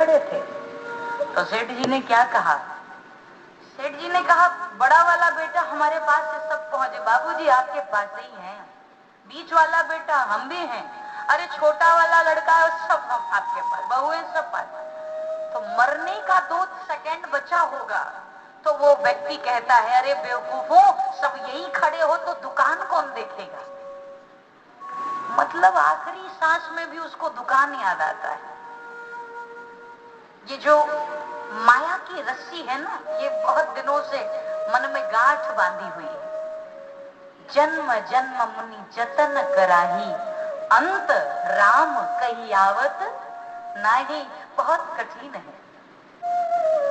खड़े थे। तो सेठ जी ने क्या कहा? सेठ जी ने कहा, बड़ा वाला बेटा हमारे पास से सब पहुंचे, बाबूजी आपके पास ही हैं। बीच वाला बेटा हम भी हैं, अरे छोटा वाला लड़का सब हम आपके पास, बहुएं सब पास। तो मरने का 2 सेकंड बचा होगा तो वो व्यक्ति कहता है, अरे बेवकूफों, सब यही खड़े हो तो दुकान कौन देखेगा? मतलब आखिरी सांस में भी उसको दुकान याद आता है। ये जो माया की रस्सी है ना, ये बहुत दिनों से मन में गांठ बांधी हुई है। जन्म जन्म मुनि जतन कराही, अंत राम कही आवत नाही। बहुत कठिन है,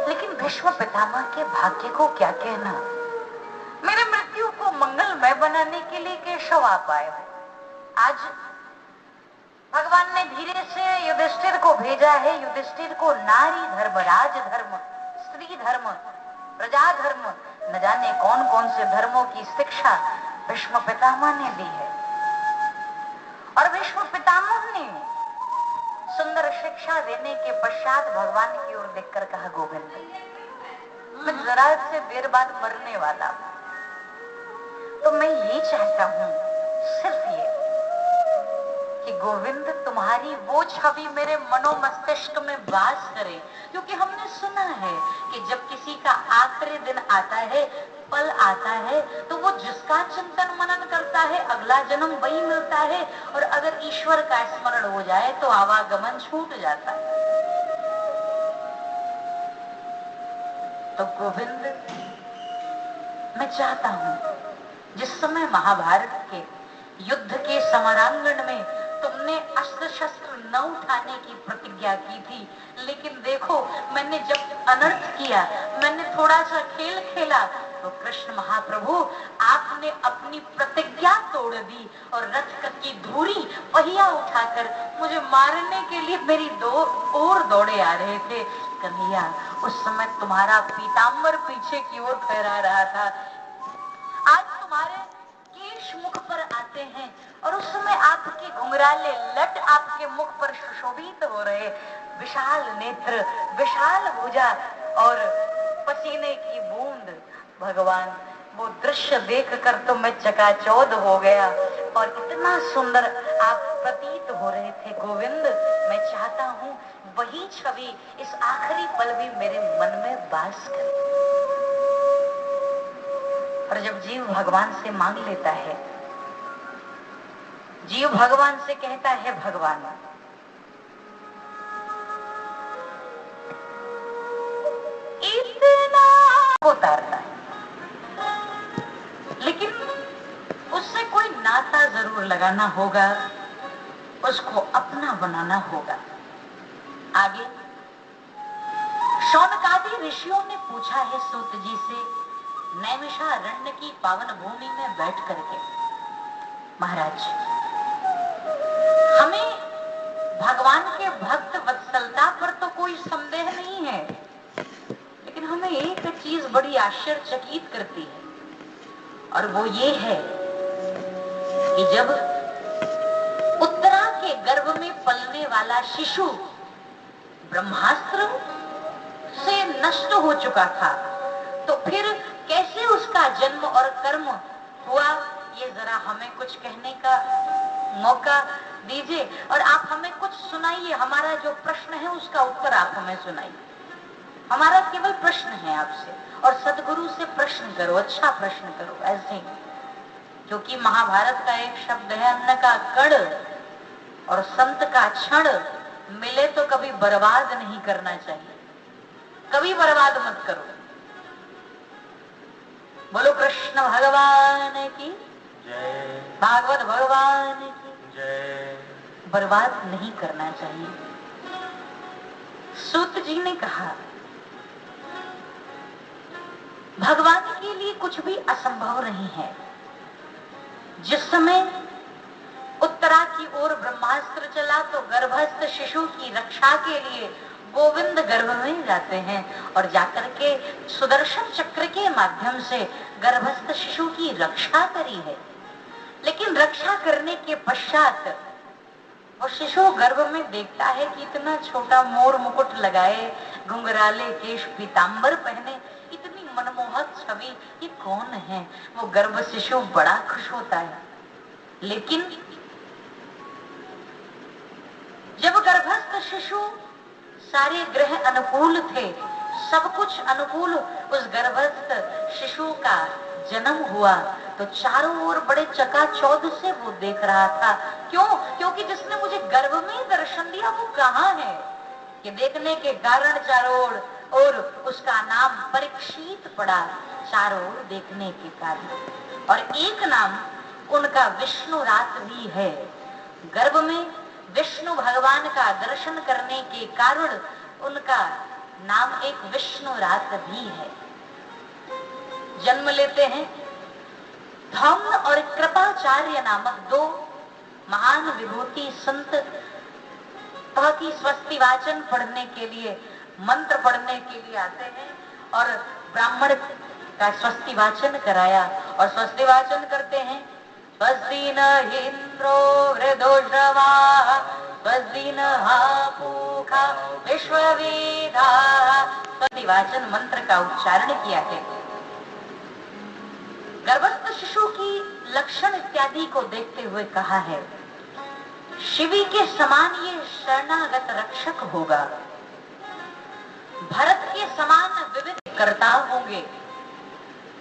लेकिन भीष्म पितामह के भाग्य को क्या कहना। मेरे मृत्यु को मंगलमय बनाने के लिए केशव आप आए हो। आज भगवान ने धीरे से युधिष्ठिर को भेजा है। युधिष्ठिर को नारी धर्म, राज धर्म, स्त्री धर्म, प्रजा धर्म, न जाने कौन कौन से धर्मों की शिक्षा भीष्म पितामह ने दी है। और भीष्म पितामह ने सुंदर शिक्षा देने के पश्चात भगवान की ओर देखकर कहा, गोविंद, मैं जरा से देर बाद मरने वाला हूं, तो मैं ये चाहता हूं, सिर्फ ये कि गोविंद तुम्हारी वो छवि मेरे मनो मस्तिष्क में वास करे। क्योंकि हमने सुना है कि जब किसी का आखिरी दिन आता है, पल आता है, तो वो जिसका चिंतन मनन करता है अगला जन्म वही मिलता है, और अगर ईश्वर का स्मरण हो जाए तो आवागमन छूट जाता है। तो गोविंद, मैं चाहता हूं, जिस समय महाभारत के युद्ध के समरांगण में तुमने अस्त्र शस्त्र न उठाने की प्रतिज्ञा की थी, लेकिन देखो मैंने जब अनर्थ किया, मैंने थोड़ा सा खेल खेला, तो कृष्ण महाप्रभु आपने अपनी प्रतिज्ञा तोड़ दी और रथ की धूरी पहिया उठाकर मुझे मारने के लिए मेरी ओर दौड़े आ रहे थे। कन्हैया, उस समय तुम्हारा पीतांबर पीछे की ओर फहरा रहा था। आज तुम्हारे केश मुख पर आते हैं और उस समय आपके घुंघराले लट आपके मुख पर सुशोभित हो रहे, विशाल नेत्र, विशाल भुजा और पसीने की बूंद। भगवान, वो दृश्य देखकर तो मैं चकाचौंध हो गया और इतना सुंदर आप प्रतीत हो रहे थे। गोविंद, मैं चाहता हूं वही छवि इस आखिरी पल भी मेरे मन में वास करे। और जब जीव भगवान से मांग लेता है, जीव भगवान से कहता है, भगवान इतना उतारता है, लेकिन उससे कोई नाता जरूर लगाना होगा, उसको अपना बनाना होगा। आगे शौनकादि ऋषियों ने पूछा है सूत जी से, नैमिषारण्य की पावन भूमि में बैठ करके, महाराज, हमें भगवान के भक्त वत्सलता पर तो कोई संदेह नहीं है, लेकिन हमें एक चीज बड़ी आश्चर्यचकित करती है, और वो ये है कि जब उत्तरा के गर्भ में पलने वाला शिशु ब्रह्मास्त्र से नष्ट हो चुका था, तो फिर कैसे उसका जन्म और कर्म हुआ, ये जरा हमें कुछ कहने का मौका दीजिए और आप हमें कुछ सुनाइए। हमारा जो प्रश्न है उसका उत्तर आप हमें सुनाइए। हमारा केवल प्रश्न है आपसे, और सदगुरु से प्रश्न करो, अच्छा प्रश्न करो, ऐसे ही। क्योंकि महाभारत का एक शब्द है, अन्न का कण और संत का क्षण मिले तो कभी बर्बाद नहीं करना चाहिए, कभी बर्बाद मत करो। बोलो कृष्ण भगवान की जय, भागवत भगवान की जय। बर्बाद नहीं करना चाहिए। सूत जी ने कहा, भगवान के लिए कुछ भी असंभव नहीं है। जिस समय उत्तरा की ओर ब्रह्मास्त्र चला तो गर्भस्थ शिशु की रक्षा के लिए गोविंद गर्भ में जाते हैं और जाकर के सुदर्शन चक्र के माध्यम से गर्भस्थ शिशु की रक्षा करी है। लेकिन रक्षा करने के पश्चात वो शिशु गर्भ में देखता है कि इतना छोटा मोर मुकुट लगाए, घुंघराले केश, पीतांबर पहने, इतनी मनमोहक छवि, ये कौन है? वो गर्भ शिशु बड़ा खुश होता है। लेकिन जब गर्भस्थ शिशु, सारे ग्रह अनुकूल थे, सब कुछ अनुकूल, उस गर्भस्थ शिशु का जन्म हुआ तो चारों ओर बड़े चकाचौंध से वो देख रहा था। क्यों? क्योंकि जिसने मुझे गर्भ में दर्शन दिया वो कहाँ है? कि देखने के कारण चारों ओर, और उसका नाम परीक्षित पड़ा, चारों ओर देखने के कारण। और एक नाम उनका विष्णु रात भी है। गर्भ में विष्णु भगवान का दर्शन करने के कारण उनका नाम एक विष्णु रात भी है। जन्म लेते हैं धम्म और कृपाचार्य नामक दो महान विभूति संत, बहुत ही स्वस्ति वाचन पढ़ने के लिए, मंत्र पढ़ने के लिए आते हैं और ब्राह्मण का स्वस्ति वाचन कराया और स्वस्ति वाचन करते हैं। स्वस्ति न इंद्रो वृद्धोषवा स्वस्ति न पूखा विश्ववेदा। स्वस्ति वाचन मंत्र का उच्चारण किया है। गर्भस्थ शिशु की लक्षण इत्यादि को देखते हुए कहा है, शिवी के समान ये शरणागत रक्षक होगा, भरत के समान विविध कर्ता होंगे,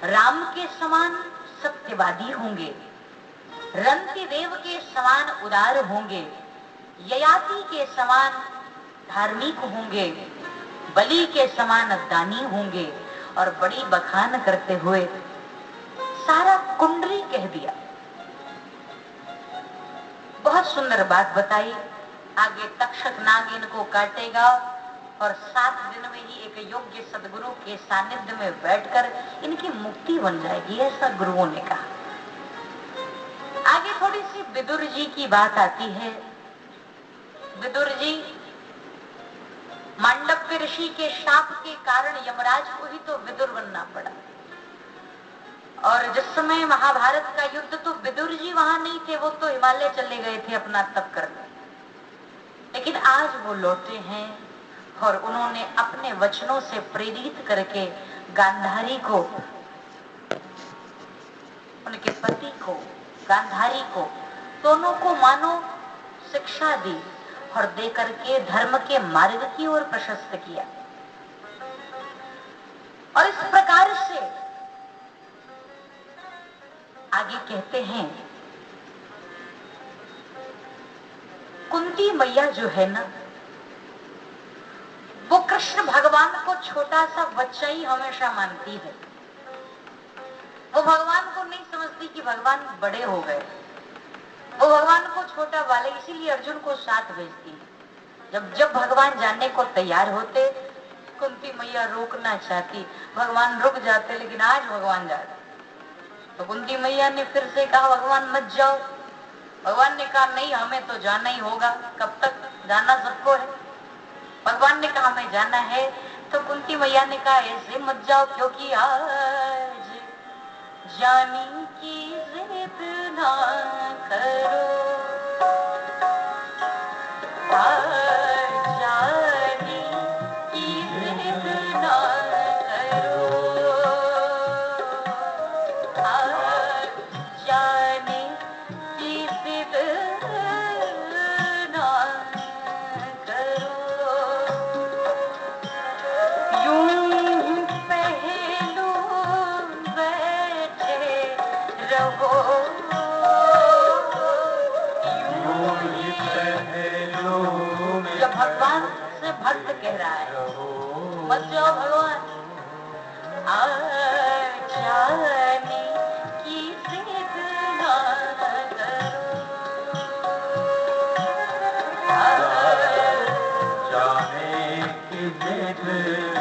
राम के समान सत्यवादी होंगे, रंति देव के समान उदार होंगे, ययाति के समान धार्मिक होंगे, बलि के समान दानी होंगे। और बड़ी बखान करते हुए सारा कुंडली कह दिया। बहुत सुंदर बात बताई। आगे तक्षक नाग इनको काटेगा और 7 दिन में ही एक योग्य सदगुरु के सानिध्य में बैठकर इनकी मुक्ति बन जाएगी, ऐसा गुरुओं ने कहा। आगे थोड़ी सी विदुर जी की बात आती है। विदुर जी मांडव्य ऋषि के शाप के कारण यमराज को ही तो विदुर बनना पड़ा। और जिस समय महाभारत का युद्ध, तो विदुर जी वहां नहीं थे, वो तो हिमालय चले गए थे अपना तप करने। लेकिन आज वो लौटे हैं और उन्होंने अपने वचनों से प्रेरित करके गांधारी को, उनके पति को, गांधारी को, दोनों को मानो शिक्षा दी और दे करके धर्म के मार्ग की ओर प्रशस्त किया। और इस प्रकार से आगे कहते हैं, कुंती मैया जो है ना, वो कृष्ण भगवान को छोटा सा बच्चा ही हमेशा मानती है। वो भगवान को नहीं समझती कि भगवान बड़े हो गए, वो भगवान को छोटा वाले, इसीलिए अर्जुन को साथ भेजती है। जब भगवान जाने को तैयार होते, कुंती मैया रोकना चाहती, भगवान रुक जाते, लेकिन आज भगवान जाते। तो कुंती मैया ने फिर से कहा, भगवान मत जाओ। भगवान ने कहा, नहीं, हमें तो जाना ही होगा, कब तक जाना सबको है। भगवान ने कहा, हमें जाना है। तो कुंती मैया ने कहा, ऐसे मत जाओ, क्योंकि आज जानी की जिद ना करो, आज जानी की जिद ना करो, आज जाने की जिद ना करो, यूं पहलू बैठे रहो, यूं ही पहलू। जब भगवान से भक्त कह रहा है, मत जाओ भगवान, जाने की जिद ना करो, जाने की जिद।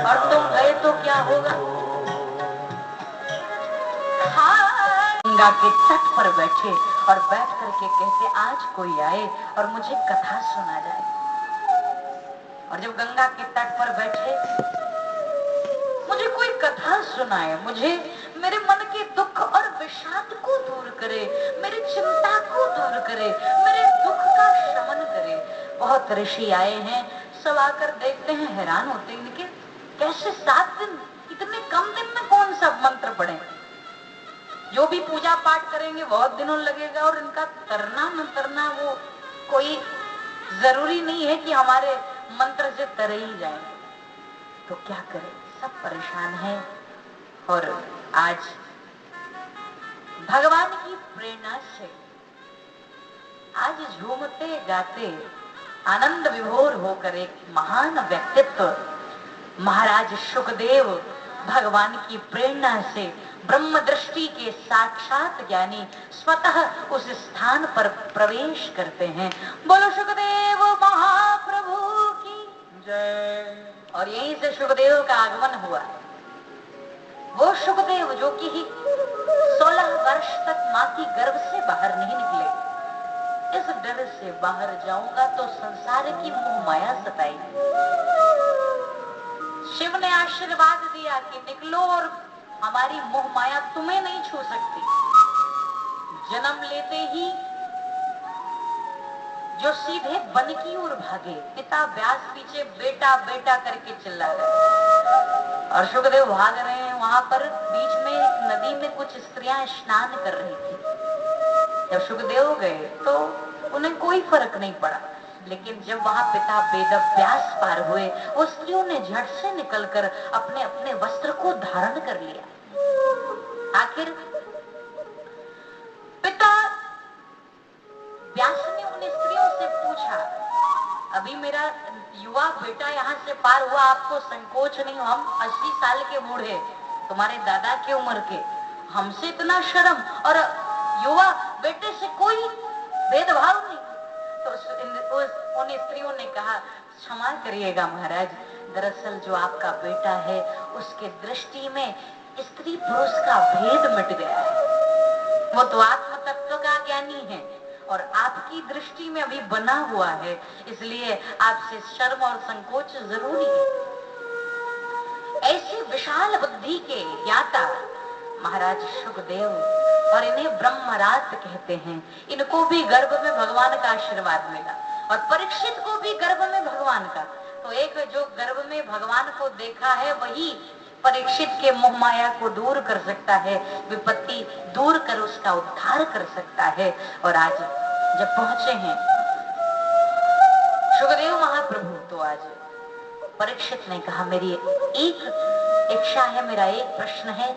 और तुम गए तो क्या होगा? गंगा के तट पर बैठे और बैठ करके कहते, आज कोई आए और मुझे कथा सुना जाए। और जब गंगा के तट पर बैठे, मुझे कोई कथा सुनाए, मुझे मेरे मन के दुख और विषाद को दूर करे, मेरी चिंता को दूर करे, मेरे दुख उसका शमन करे। बहुत ऋषि आए हैं, सब आकर देखते हैं, हैरान होते हैं कि कैसे 7 दिन, इतने कम दिन में कौन सा मंत्र पढ़े। जो भी पूजा पाठ करेंगे बहुत दिनों लगेगा, और इनका तरना न तरना वो कोई जरूरी नहीं है कि हमारे मंत्र से तर ही जाए। तो क्या करें, सब परेशान हैं। और आज भगवान की प्रेरणा से आज झूमते गाते आनंद विभोर होकर एक महान व्यक्तित्व महाराज शुकदेव भगवान की प्रेरणा से ब्रह्म दृष्टि के साक्षात ज्ञानी स्वतः उस स्थान पर प्रवेश करते हैं। बोलो शुकदेव महाप्रभु की जय। और यहीं से शुकदेव का आगमन हुआ। वो शुकदेव जो कि 16 वर्ष तक मां की गर्भ से बाहर नहीं निकले। इस डर से बाहर जाऊंगा तो संसार की मोह माया सताएगी। शिव ने आशीर्वाद दिया कि निकलो और हमारी मोह माया तुम्हें नहीं छू सकती। जन्म लेते ही जो सीधे वन की ओर भागे, पिता व्यास पीछे बेटा बेटा करके चिल्ला रहे और शुकदेव भाग रहे हैं। वहां पर बीच में एक नदी में कुछ स्त्रियां स्नान कर रही थी। जब शुकदेव गए तो उन्हें कोई फर्क नहीं पड़ा, लेकिन जब वहां पिता वेद व्यास पार हुए, वो स्त्रियों ने झट से निकलकर अपने अपने वस्त्र को धारण कर लिया। आखिर पिता व्यास ने उन स्त्रियों से पूछा, अभी मेरा युवा बेटा यहाँ से पार हुआ, आपको संकोच नहीं हो? हम 80 साल के बूढ़े, तुम्हारे दादा की उम्र के, हमसे इतना शर्म, और युवा बेटे से कोई भेदभाव नहीं। तो उन स्त्रियों ने कहा, क्षमा करिएगा महाराज, दरअसल जो आपका बेटा है उसके दृष्टि में स्त्री पुरुष का भेद मिट गया है। वो तो आत्म तत्व का ज्ञानी है और आपकी दृष्टि में अभी बना हुआ है, इसलिए आपसे शर्म और संकोच जरूरी है। ऐसी विशाल बुद्धि के ज्ञाता महाराज शुकदेव, और इन्हें ब्रह्मरात कहते हैं। इनको भी गर्भ में भगवान का आशीर्वाद मिला और परीक्षित को भी गर्भ में भगवान का। तो एक जो गर्भ में भगवान को देखा है वही परीक्षित के मोह माया को दूर कर सकता है, विपत्ति दूर कर उसका उद्धार कर सकता है। और आज जब पहुंचे हैं शुकदेव महाप्रभु, तो आज परीक्षित ने कहा, मेरी एक इच्छा है, मेरा एक प्रश्न है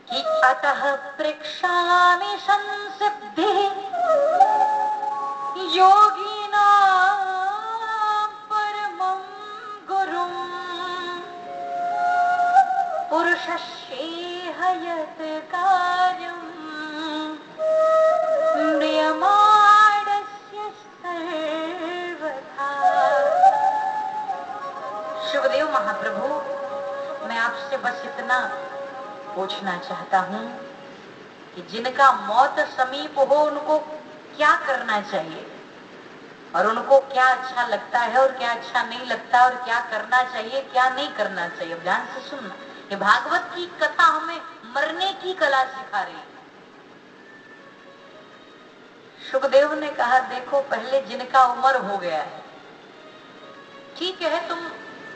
कि अतः पृक्षामि संसिद्धि योगिनां परमं गुरुं पुरुषस्येह यत् कार्यं म्रियमाणस्य सर्वथा। शुकदेव महाप्रभु, मैं आपसे बस इतना पूछना चाहता हूं कि जिनका मौत समीप हो उनको क्या करना चाहिए, और उनको क्या अच्छा लगता है और क्या अच्छा नहीं लगता, और क्या करना चाहिए क्या नहीं करना चाहिए। अब ध्यान से सुनना, ये भागवत की कथा हमें मरने की कला सिखा रही है। शुकदेव ने कहा, देखो पहले जिनका उम्र हो गया है, ठीक है तुम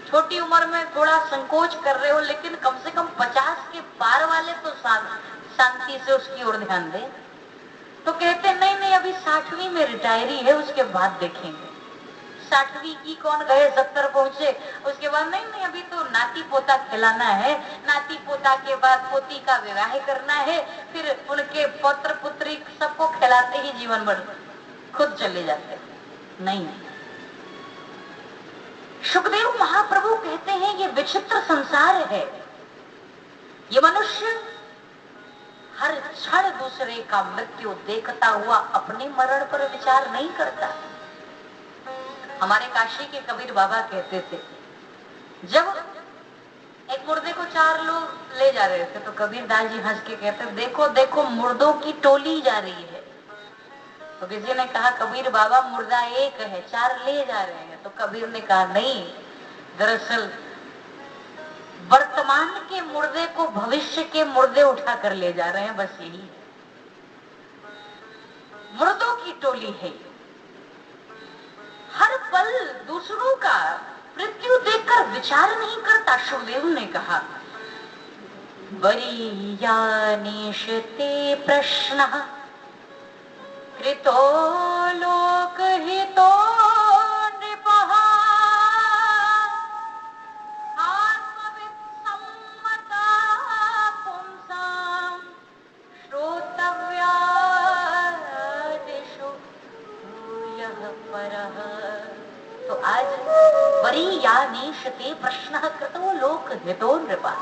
छोटी उम्र में थोड़ा संकोच कर रहे हो, लेकिन कम से कम 50 के पार वाले तो शांति से उसकी ओर ध्यान दे। तो कहते नहीं नहीं, अभी 60वीं में रिटायरी है, उसके बाद देखेंगे। 60वीं की कौन गए, 70 पहुंचे, उसके बाद नहीं नहीं, अभी तो नाती पोता खिलाना है, नाती पोता के बाद पोती का विवाह करना है, फिर उनके पुत्र पुत्री सबको खिलाते ही जीवन भर खुद चले जाते। नहीं, शुकदेव महाप्रभु कहते हैं ये विचित्र संसार है। ये मनुष्य हर क्षण दूसरे का मृत्यु देखता हुआ अपने मरण पर विचार नहीं करता। हमारे काशी के कबीर बाबा कहते थे, जब एक मुर्दे को 4 लोग ले जा रहे थे तो कबीर दास जी हंस के कहते, देखो देखो मुर्दों की टोली जा रही है। तो किसी ने कहा, कबीर बाबा मुर्दा एक है, 4 ले जा रहे हैं। तो कबीर ने कहा, नहीं, दरअसल वर्तमान के मुर्दे को भविष्य के मुर्दे उठा कर ले जा रहे हैं, बस यही मुर्दों की टोली है। हर पल दूसरों का मृत्यु देखकर विचार नहीं करता। सुखदेव ने कहा, वरीयानेशते प्रश्नः कृतो लोकहितो नृपः आत्मवित्सम्मता पुंसां श्रोतव्यादिषु भूयः परः। तो आज वरीयानेशते प्रश्नः कृतो लोकहितो नृपः,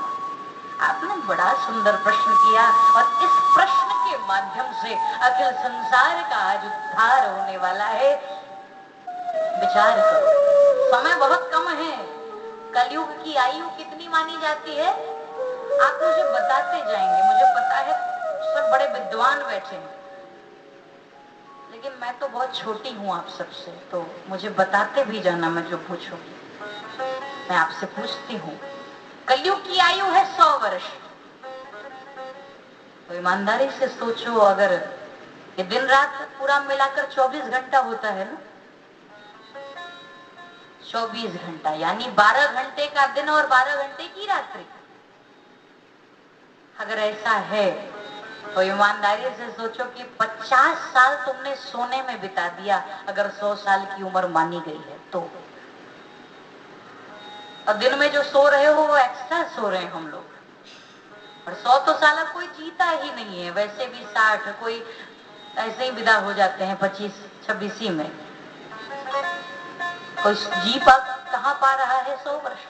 आपने बड़ा सुंदर प्रश्न किया और इस प्रश्न के माध्यम से अखिल संसार का आज उद्धार होने वाला है। विचार करो, समय बहुत कम है। कलयुग की आयु कितनी मानी जाती है? आप मुझे बताते जाएंगे, मुझे पता है सब बड़े विद्वान बैठे हैं, लेकिन मैं तो बहुत छोटी हूं आप सबसे, तो मुझे बताते भी जाना मैं जो पूछूं। मैं आपसे पूछती हूँ, कलयुग की आयु है 100 वर्ष। तो ईमानदारी से सोचो, अगर ये दिन रात पूरा मिलाकर 24 घंटा होता है ना, 24 घंटा यानी 12 घंटे का दिन और 12 घंटे की रात्रि। अगर ऐसा है तो ईमानदारी से सोचो कि 50 साल तुमने सोने में बिता दिया, अगर 100 साल की उम्र मानी गई है तो। और दिन में जो सो रहे हो वो एक्स्ट्रा सो रहे हैं हम लोग। और 100 तो साल कोई जीता ही नहीं है, वैसे भी 60, कोई ऐसे ही विदा हो जाते हैं 25-26 में। कोई जी कहाँ पा रहा है 100 वर्ष।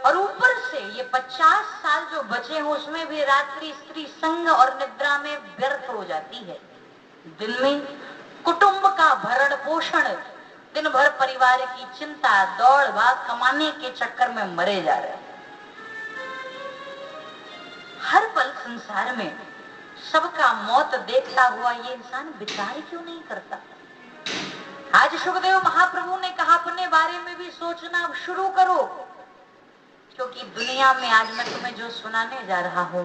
और ऊपर से ये 50 साल जो बचे हैं उसमें भी रात्रि स्त्री संग और निद्रा में व्यर्थ हो जाती है। दिन में कुटुंब का भरण पोषण, दिन भर परिवार की चिंता, दौड़ भाग, कमाने के चक्कर में मरे जा रहे हैं। हर पल संसार में सबका मौत देखता हुआ ये इंसान विचार क्यों नहीं करता? आज सुखदेव महाप्रभु ने कहा, अपने बारे में भी सोचना शुरू करो, क्योंकि दुनिया में आज मैं तुम्हें जो सुनाने जा रहा हूं,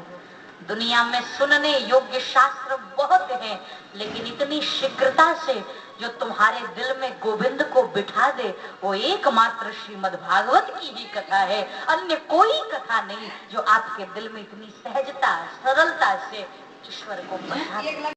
दुनिया में सुनने योग्य शास्त्र बहुत हैं, लेकिन इतनी शीघ्रता से जो तुम्हारे दिल में गोविंद को बिठा दे वो एकमात्र श्रीमद् भागवत की ही कथा है। अन्य कोई कथा नहीं जो आपके दिल में इतनी सहजता सरलता से ईश्वर को बिठा दे।